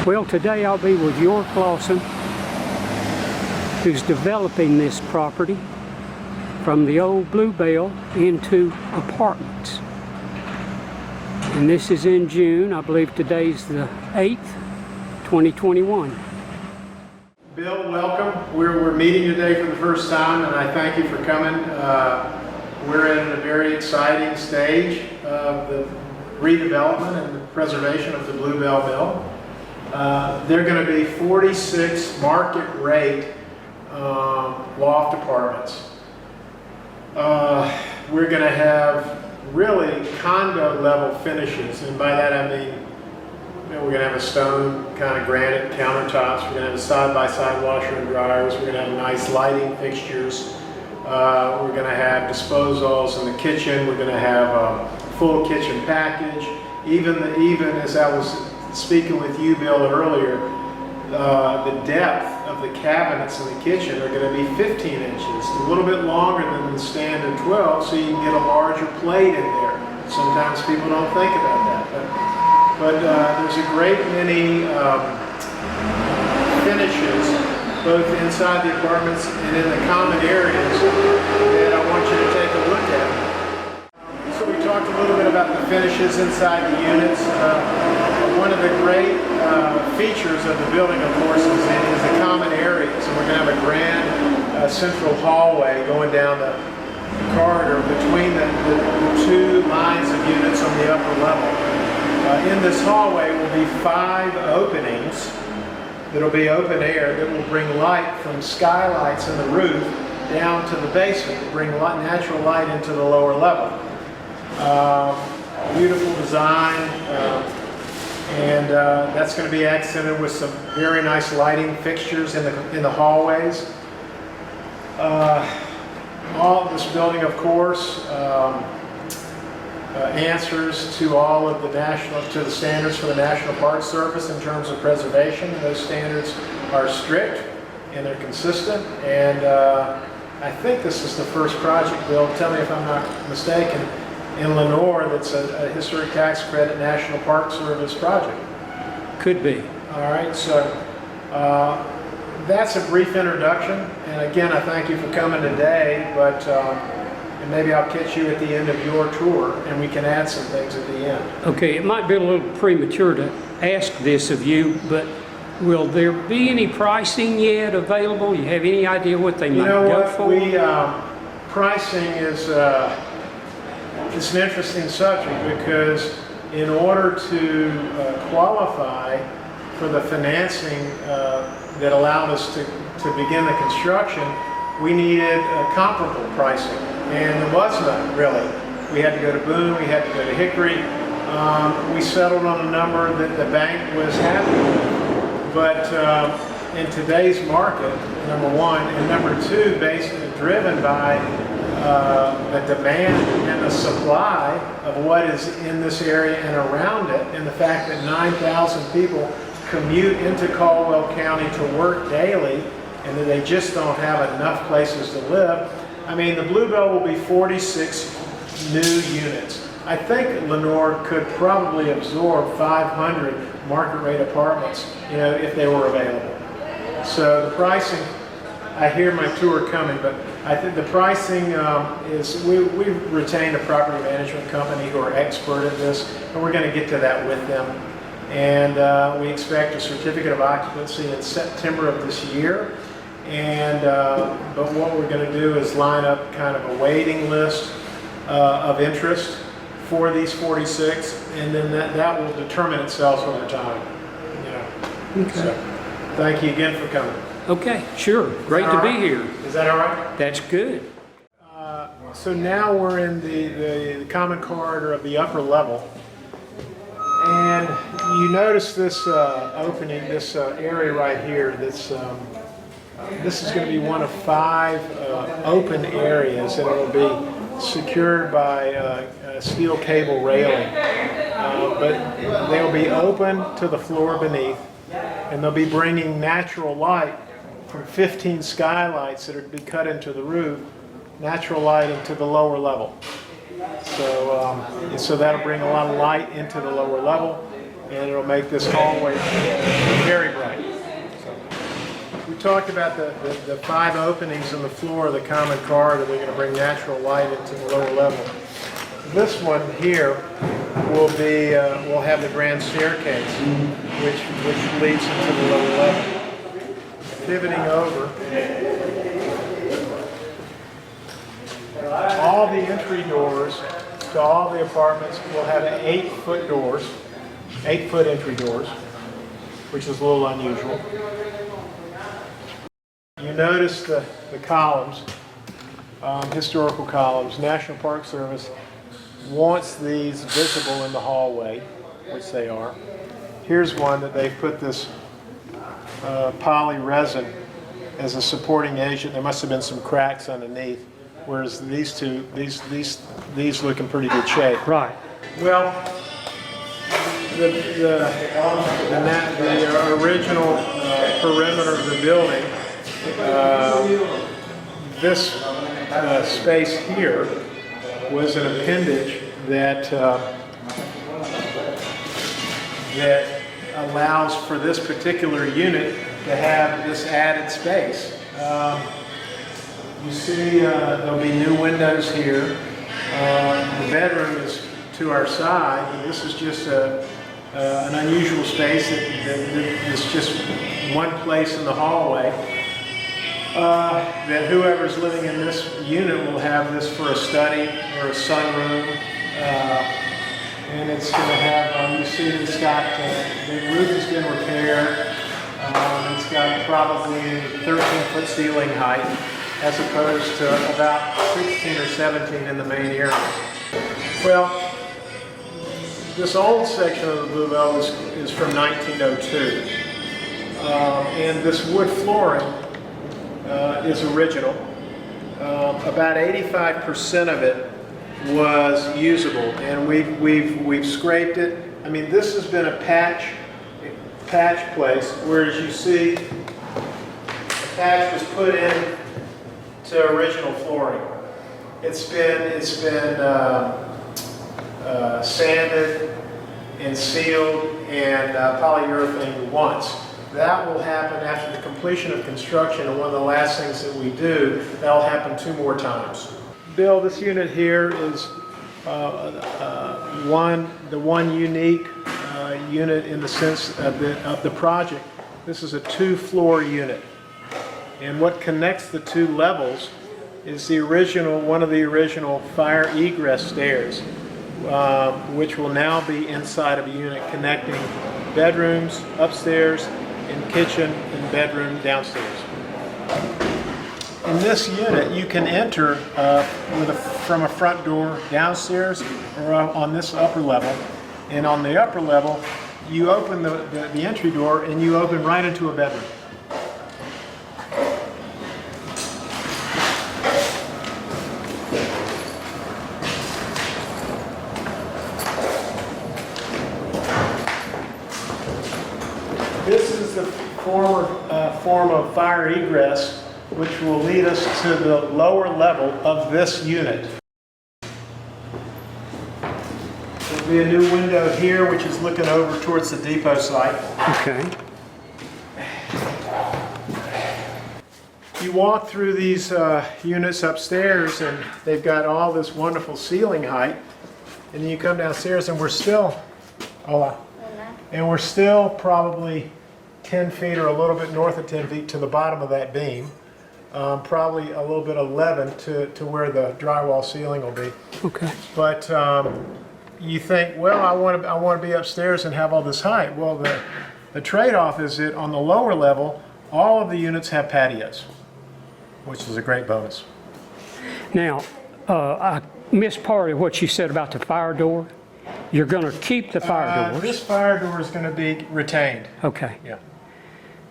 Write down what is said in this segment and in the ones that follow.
Well, today I'll be with York Lawson, who's developing this property from the old Bluebell into apartments. And this is in June. I believe today's the 8th, 2021. Bill, welcome. We're meeting today for the first time, and I thank you for coming. We're at a very exciting stage of the redevelopment and the preservation of the Bluebell Mill. They're going to be 46 market rate loft apartments. We're going to have really condo level finishes, and by that I mean, we're going to have a stone kind of granite countertops. We're going to have a side-by-side washer and dryers. We're going to have nice lighting fixtures. We're going to have disposals in the kitchen. We're going to have a full kitchen package. Even as I was speaking with you, Bill, earlier, the depth of the cabinets in the kitchen are going to be 15 inches, a little bit longer than the standard 12, so you can get a larger plate in there. Sometimes people don't think about that, but there's a great many finishes, both inside the apartments and in the common areas, that I want you to take a look at. So we talked a little bit about the finishes inside the units. One of the great features of the building, of course, is the common areas. And we're going to have a grand central hallway going down the corridor between the two lines of units on the upper level. In this hallway will be 5 openings that will be open air that will bring light from skylights in the roof down to the basement to bring natural light into the lower level. Beautiful design. And that's going to be accented with some very nice lighting fixtures in the hallways. All this building, of course, answers to all of the standards for the National Park Service in terms of preservation. Those standards are strict and they're consistent. And I think this is the first project, Bill, tell me if I'm not mistaken, in Lenore that's a historic tax credit National Park Service project. Could be. All right, so that's a brief introduction, and again I thank you for coming today, but and maybe I'll catch you at the end of your tour and we can add some things at the end. Okay, it might be a little premature to ask this of you, but will there be any pricing yet available? You have any idea what they might go for? Pricing is it's an interesting subject because in order to qualify for the financing that allowed us to begin the construction, we needed comparable pricing, and there was none really. We had to go to Boone, we had to go to Hickory. We settled on a number that the bank was happy with, but in today's market, number one, and number two, basically driven by the demand and the supply of what is in this area and around it, and the fact that 9,000 people commute into Caldwell County to work daily, and that they just don't have enough places to live. I mean, the Bluebell will be 46 new units. I think Lenore could probably absorb 500 market rate apartments, if they were available. So the pricing, I hear my tour coming, but I think the pricing is, we've retained a property management company who are expert at this, and we're going to get to that with them. And we expect a certificate of occupancy in September of this year. And but what we're going to do is line up kind of a waiting list of interest for these 46, and then that will determine itself over time. Okay. So, thank you again for coming. Okay, sure. Great to be here. Is that all right? That's good. So now we're in the common corridor of the upper level. And you notice this opening, this area right here. This is going to be one of 5 open areas, and it will be secured by steel cable railing. But they will be open to the floor beneath, and they'll be bringing natural light from 15 skylights that are to be cut into the roof, natural lighting to the lower level. So that'll bring a lot of light into the lower level. and it'll make this hallway very bright. We talked about the 5 openings in the floor of the common corridor. They're going to bring natural light into the lower level. This one here will be will have the grand staircase, which leads into the lower level. Pivoting over, all the entry doors to all the apartments will have 8-foot doors, 8-foot entry doors, which is a little unusual. You notice the columns, historical columns. National Park Service wants these visible in the hallway, which they are. Here's one that they've put this poly resin as a supporting agent. There must have been some cracks underneath, whereas these two, these look in pretty good shape. Right. Well, the original perimeter of the building, this space here was an appendage that that allows for this particular unit to have this added space. You see there'll be new windows here. The bedroom is to our side, but this is just an unusual space that is just one place in the hallway. That whoever's living in this unit will have this for a study or a sunroom. And it's going to have, you see it's got, the roof has been repaired. It's got probably 13-foot ceiling height as opposed to about 16 or 17 in the main area. Well, this old section of the Blue Bell is from 1902. And this wood flooring is original. About 85% of it was usable, and we've scraped it. I mean, this has been a patch place, whereas you see the patch was put in to original flooring. It's been sanded and sealed and polyurethane once. That will happen after the completion of construction, and one of the last things that we do, that'll happen 2 more times. Bill, this unit here is the one unique unit in the sense of the project. This is a 2-floor unit, and what connects the 2 levels is one of the original fire egress stairs, which will now be inside of a unit connecting bedrooms upstairs and kitchen and bedroom downstairs. In this unit, you can enter from a front door downstairs or on this upper level. And on the upper level, you open the entry door and you open right into a bedroom. This is the form of fire egress, which will lead us to the lower level of this unit. There'll be a new window here, which is looking over towards the depot site. Okay. You walk through these units upstairs, and they've got all this wonderful ceiling height. And then you come downstairs, and we're still probably 10 feet or a little bit north of 10 feet to the bottom of that beam. Probably a little bit 11 to where the drywall ceiling will be. Okay. But you think, well, I want to be upstairs and have all this height. Well, the trade-off is that on the lower level, all of the units have patios, which is a great bonus. Now, I missed part of what you said about the fire door. You're going to keep the fire doors. This fire door is going to be retained. Okay. Yeah.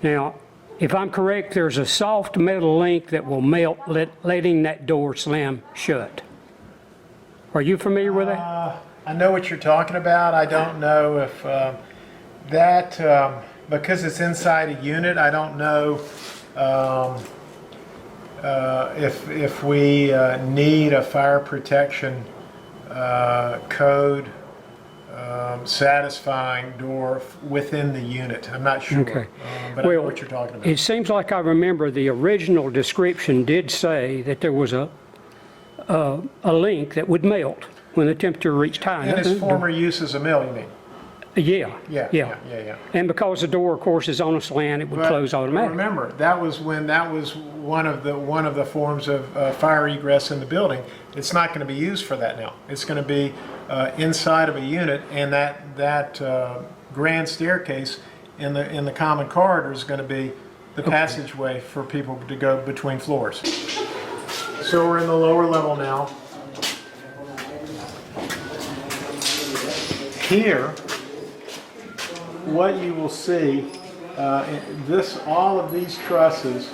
Now, if I'm correct, there's a soft metal link that will melt, letting that door slam shut. Are you familiar with that? I know what you're talking about. I don't know if because it's inside a unit, I don't know if we need a fire protection code satisfying door within the unit. I'm not sure, Okay. but I know what you're talking about. It seems like I remember the original description did say that there was a link that would melt when the temperature reached high. In its former use as a mill, you mean? Yeah. And because the door, of course, is on a slant, it would close automatically. Remember, that was one of the forms of fire egress in the building. It's not going to be used for that now. It's going to be inside of a unit, and that grand staircase in the common corridor is going to be the passageway for people to go between floors. So we're in the lower level now. Here, what you will see, all of these trusses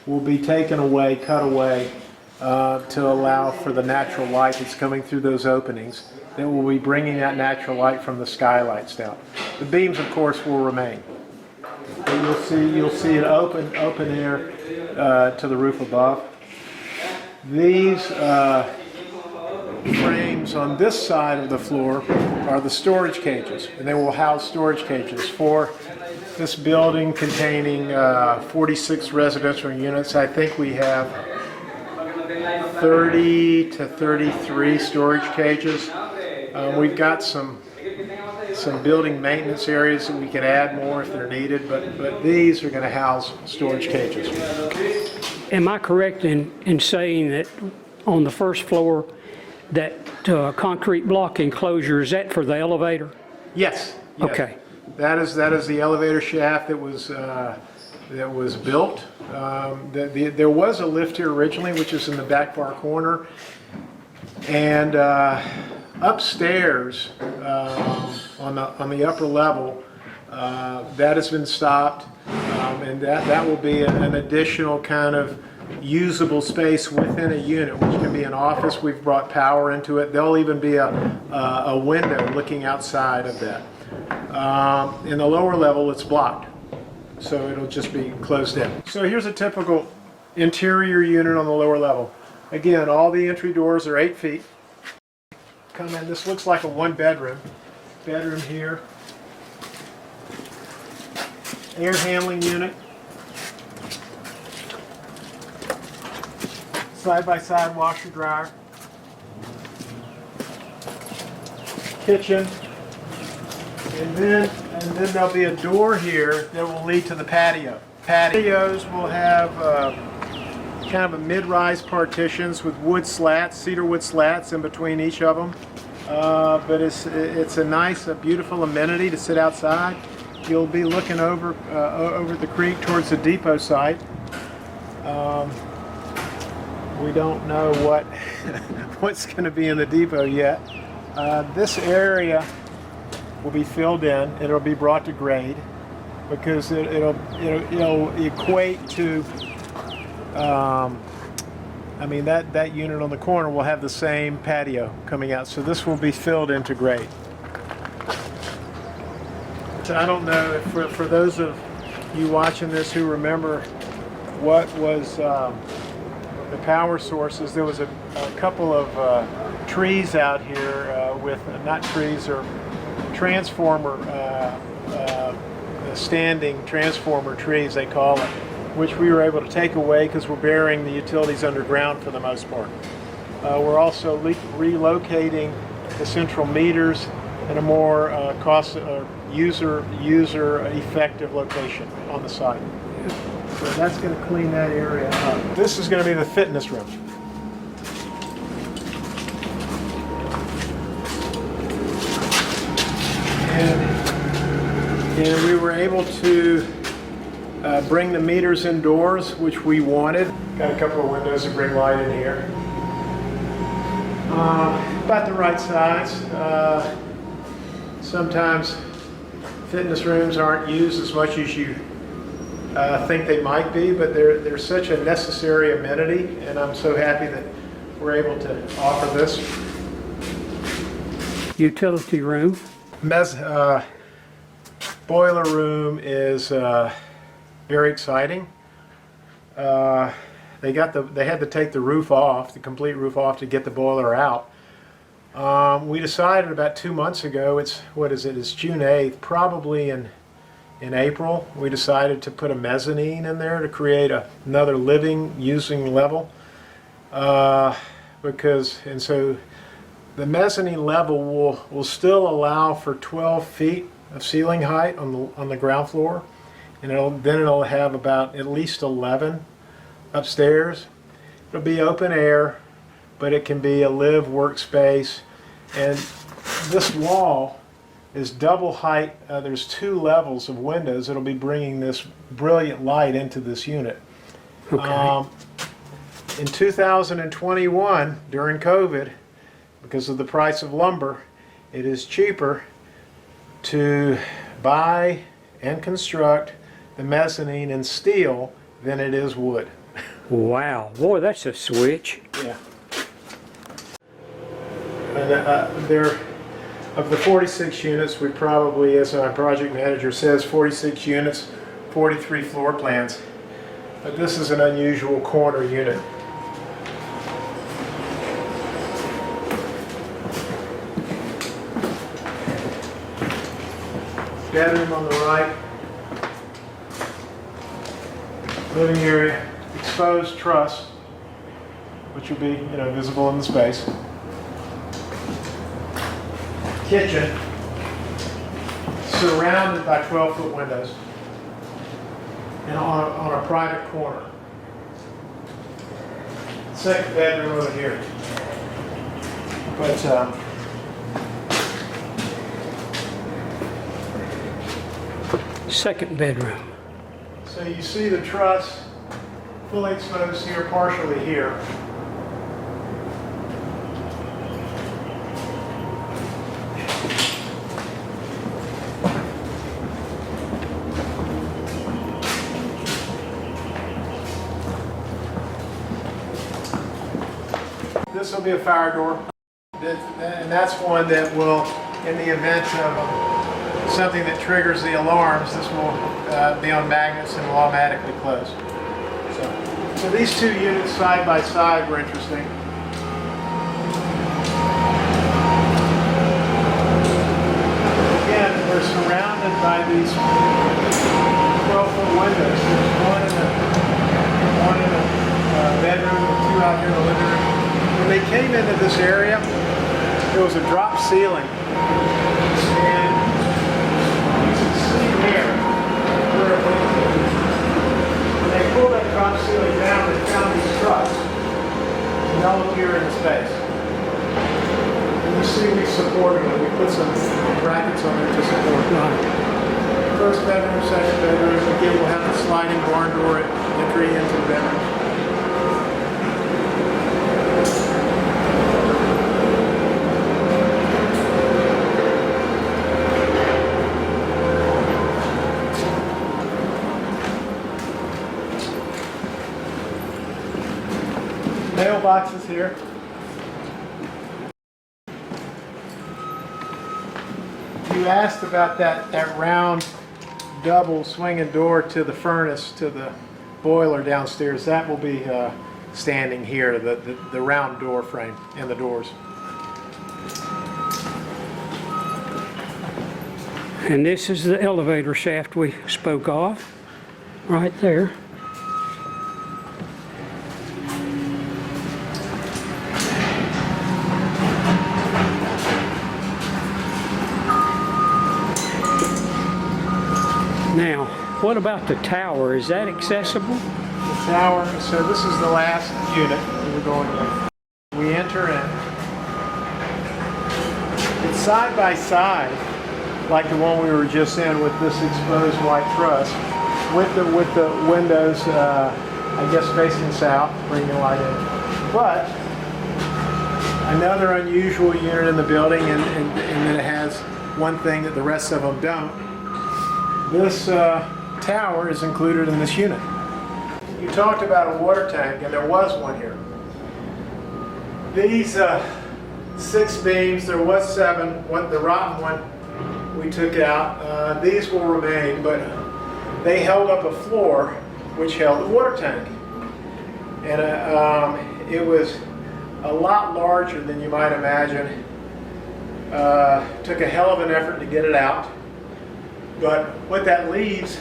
will be taken away, cut away, to allow for the natural light that's coming through those openings. That will be bringing that natural light from the skylights down. The beams, of course, will remain. But you'll see an open air to the roof above. These frames on this side of the floor are the storage cages, and they will house storage cages for this building containing 46 residential units. I think we have 30 to 33 storage cages. We've got some building maintenance areas that we can add more if they're needed, but these are going to house storage cages. Am I correct in saying that on the first floor, that concrete block enclosure, is that for the elevator? Yes. Okay. That is the elevator shaft that was built. There was a lift here originally, which is in the back far corner, and upstairs on the upper level, that has been stopped, and that will be an additional kind of usable space within a unit, which can be an office. We've brought power into it. There'll even be a window looking outside of that. In the lower level, it's blocked, so it'll just be closed in. So here's a typical interior unit on the lower level. Again, all the entry doors are 8 feet. Come in. This looks like a one-bedroom. Bedroom here. Air handling unit. Side-by-side washer dryer. Kitchen. And then there'll be a door here that will lead to the patio. Patios will have kind of a mid-rise partitions with wood slats, cedar wood slats in between each of them. But it's a nice, beautiful amenity to sit outside. You'll be looking over the creek towards the depot site. We don't know what's going to be in the depot yet. This area will be filled in. It'll be brought to grade because it'll equate to. That unit on the corner will have the same patio coming out, so this will be filled into grade. So I don't know if for those of you watching this who remember what was the power sources, there was a couple of trees out here with, not trees, or transformer, standing transformer trees they call it, which we were able to take away because we're burying the utilities underground for the most part. We're also relocating the central meters in a more user effective location on the site. So that's going to clean that area up. This is going to be the fitness room. And we were able to bring the meters indoors, which we wanted. Got a couple of windows to bring light in here. About the right size. Sometimes fitness rooms aren't used as much as you think they might be, but they're such a necessary amenity, and I'm so happy that we're able to offer this. Utility room. Boiler room is very exciting. They had to take the roof off, the complete roof off, to get the boiler out. We decided about 2 months ago, it's June 8th, probably in April, we decided to put a mezzanine in there to create another living, using level. So the mezzanine level will still allow for 12 feet of ceiling height on the ground floor, and then it'll have about at least 11 upstairs. It'll be open air, but it can be a live workspace. And this wall is double height. There's 2 levels of windows. It'll be bringing this brilliant light into this unit. Okay. In 2021, during COVID, because of the price of lumber, it is cheaper to buy and construct the mezzanine in steel than it is wood. Wow, boy, that's a switch. Yeah. And of the 46 units, we probably, as our project manager says, 46 units, 43 floor plans. But this is an unusual corner unit. Bedroom on the right. Living area, exposed truss, which will be, visible in the space. Kitchen, surrounded by 12-foot windows, and on a private corner. Second bedroom over here. But Second bedroom. so you see the truss fully exposed here, partially here. This will be a fire door, and that's one that will, in the event of something that triggers the alarms, this will be on magnets and will automatically close. So these 2 units side by side were interesting. Again, we're surrounded by these 12-foot windows. There's one in the bedroom and 2 out here in the living room. When they came into this area, there was a drop ceiling, and you can see here where when they pulled that drop ceiling down, they found these struts developed here in the space. And you see we supporting it. We put some brackets on there to support it. First bedroom, second bedroom. Again, we'll have a sliding barn door at entry into the bedroom. Mailboxes here. You asked about that round double swinging door to the furnace, to the boiler downstairs. That will be standing here, the round door frame and the doors. And this is the elevator shaft we spoke of, right there. Now, what about the tower? Is that accessible? The tower, so this is the last unit that we're going in. We enter in. It's side by side, like the one we were just in with this exposed white truss, with the windows, I guess facing south, bringing light in. But another unusual unit in the building, and that it has one thing that the rest of them don't. This tower is included in this unit. You talked about a water tank, and there was one here. These 6 beams, there was 7. The rotten one we took out. These will remain, but they held up a floor which held the water tank. And it was a lot larger than you might imagine. Took a hell of an effort to get it out. But what that leaves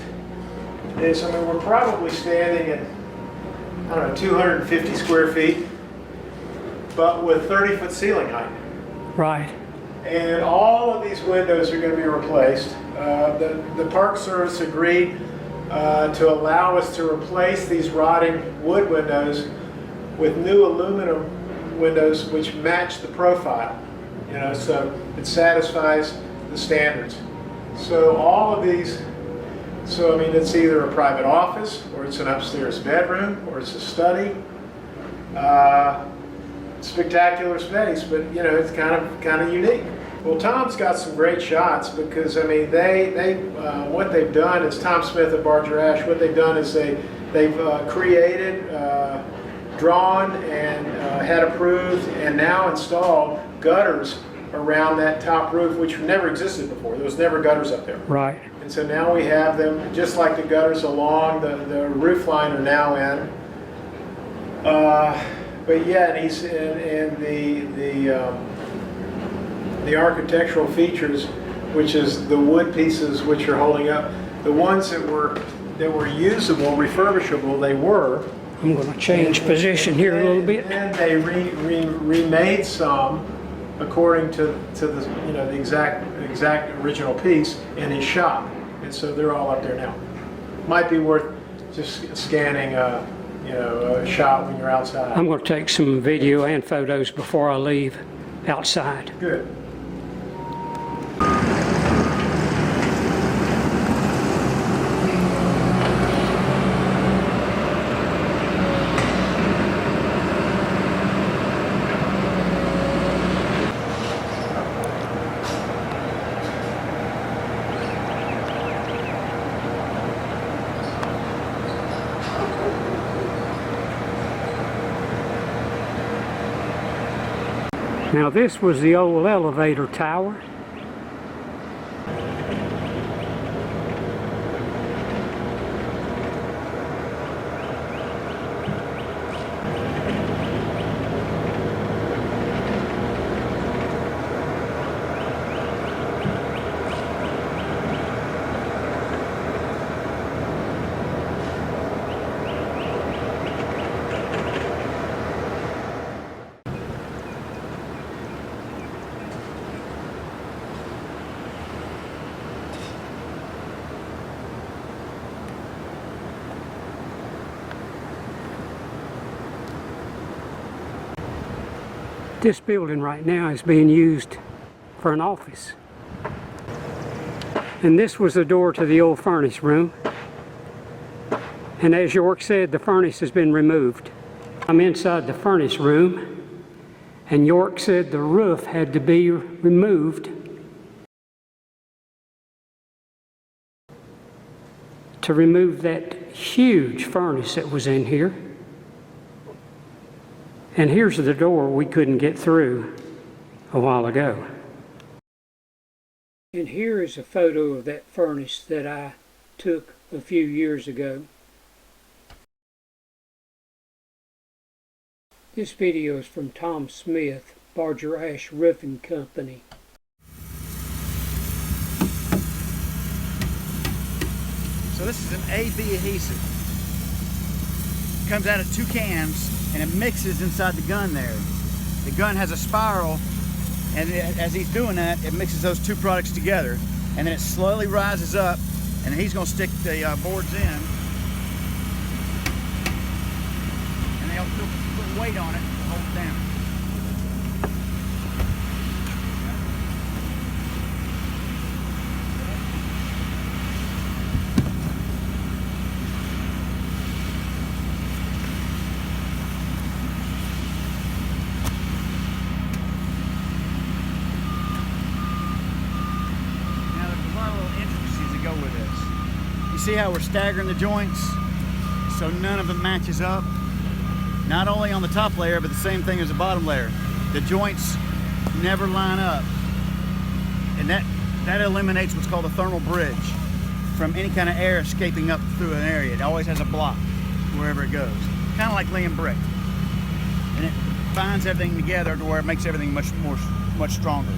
is, I mean, we're probably standing at, I don't know, 250 square feet, but with 30-foot ceiling height. Right. And all of these windows are going to be replaced. The Park Service agreed to allow us to replace these rotting wood windows with new aluminum windows which match the profile. You know, so it satisfies the standards. So all of these, so I mean, it's either a private office, or it's an upstairs bedroom, or it's a study. Spectacular space, but you know, it's kind of unique. Well, Tom's got some great shots because I mean, what they've done is, Tom Smith at Barger Ash, what they've done is they've created, drawn, and had approved, and now installed gutters around that top roof, which never existed before. There was never gutters up there. Right. And so now we have them, just like the gutters along the roof line are now in. But yeah, and the architectural features, which is the wood pieces which are holding up, the ones that were usable, refurbishable, they were. I'm going to change position here a little bit. And they remade some according to the exact original piece in his shop, and so they're all up there now. Might be worth just scanning a shot when you're outside. I'm going to take some video and photos before I leave outside. Good. Now this was the old elevator tower. This building right now is being used for an office. And this was the door to the old furnace room. And as York said, the furnace has been removed. I'm inside the furnace room, and York said the roof had to be removed to remove that huge furnace that was in here. And here's the door we couldn't get through a while ago. And here is a photo of that furnace that I took a few years ago. This video is from Tom Smith, Barger Ash Roofing Company. So this is an AB adhesive. It comes out of 2 cans and it mixes inside the gun there. The gun has a spiral, and as he's doing that, it mixes those 2 products together, and then it slowly rises up, and he's going to stick the boards in, and they'll put weight on it to hold it down. See how we're staggering the joints so none of them matches up? Not only on the top layer, but the same thing as the bottom layer. The joints never line up. And that eliminates what's called a thermal bridge from any kind of air escaping up through an area. It always has a block wherever it goes. Kind of like laying brick. And it binds everything together to where it makes everything much stronger.